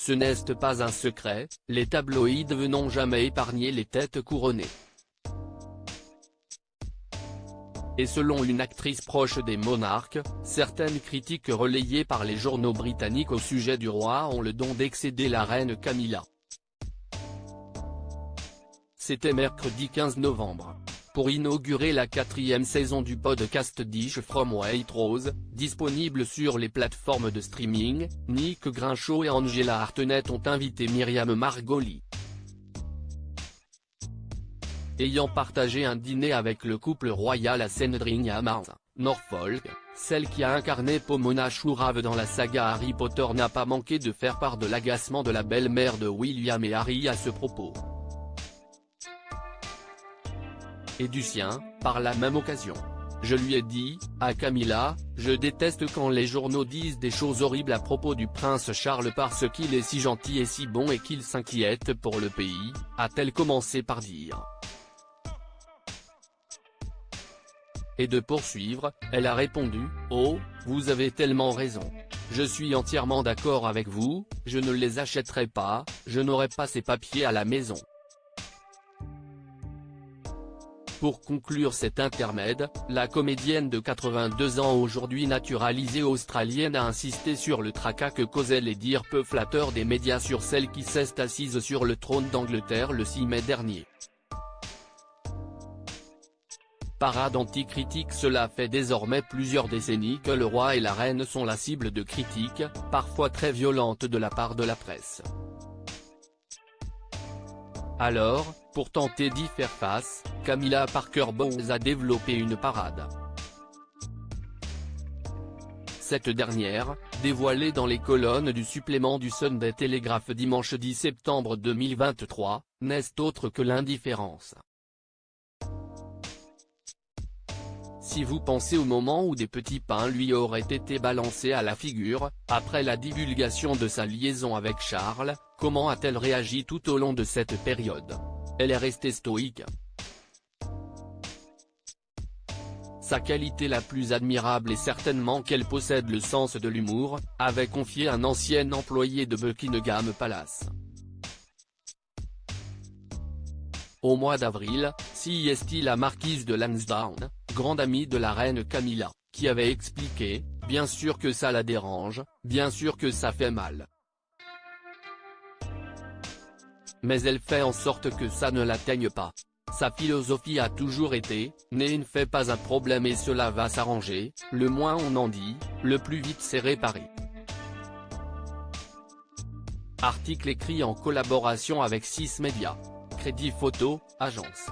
Ce n'est pas un secret, les tabloïds n'ont jamais épargné les têtes couronnées. Et selon une actrice proche des monarques, certaines critiques relayées par les journaux britanniques au sujet du roi ont le don d'excéder la reine Camilla. C'était mercredi 15 novembre. Pour inaugurer la 4e saison du podcast Dish from Waitrose, disponible sur les plateformes de streaming, Nick Grinchot et Angela Hartnett ont invité Myriam Margolyes. Ayant partagé un dîner avec le couple royal à Sandringham, Norfolk, celle qui a incarné Pomona Shuravee dans la saga Harry Potter n'a pas manqué de faire part de l'agacement de la belle-mère de William et Harry à ce propos. Et du sien, par la même occasion. Je lui ai dit, à Camilla, je déteste quand les journaux disent des choses horribles à propos du prince Charles parce qu'il est si gentil et si bon et qu'il s'inquiète pour le pays, a-t-elle commencé par dire. Et de poursuivre, elle a répondu, oh, vous avez tellement raison. Je suis entièrement d'accord avec vous, je ne les achèterai pas, je n'aurai pas ces papiers à la maison. Pour conclure cet intermède, la comédienne de 82 ans aujourd'hui naturalisée australienne a insisté sur le tracas que causaient les dires peu flatteurs des médias sur celle qui s'est assise sur le trône d'Angleterre le 6 mai dernier. Parade anti-critique. Cela fait désormais plusieurs décennies que le roi et la reine sont la cible de critiques, parfois très violentes de la part de la presse. Alors, pour tenter d'y faire face, Camilla Parker Bowles a développé une parade. Cette dernière, dévoilée dans les colonnes du supplément du Sunday Telegraph dimanche 10 septembre 2023, n'est autre que l'indifférence. Si vous pensez au moment où des petits pains lui auraient été balancés à la figure, après la divulgation de sa liaison avec Charles, comment a-t-elle réagi tout au long de cette période? Elle est restée stoïque. Sa qualité la plus admirable est certainement qu'elle possède le sens de l'humour, avait confié un ancien employé de Buckingham Palace. Au mois d'avril, CST la marquise de Lansdowne, grande amie de la reine Camilla, qui avait expliqué, bien sûr que ça la dérange, bien sûr que ça fait mal. Mais elle fait en sorte que ça ne l'atteigne pas. Sa philosophie a toujours été, ne fait pas un problème et cela va s'arranger, le moins on en dit, le plus vite c'est réparé. Article écrit en collaboration avec 6 Médias. Crédit Photo, agence.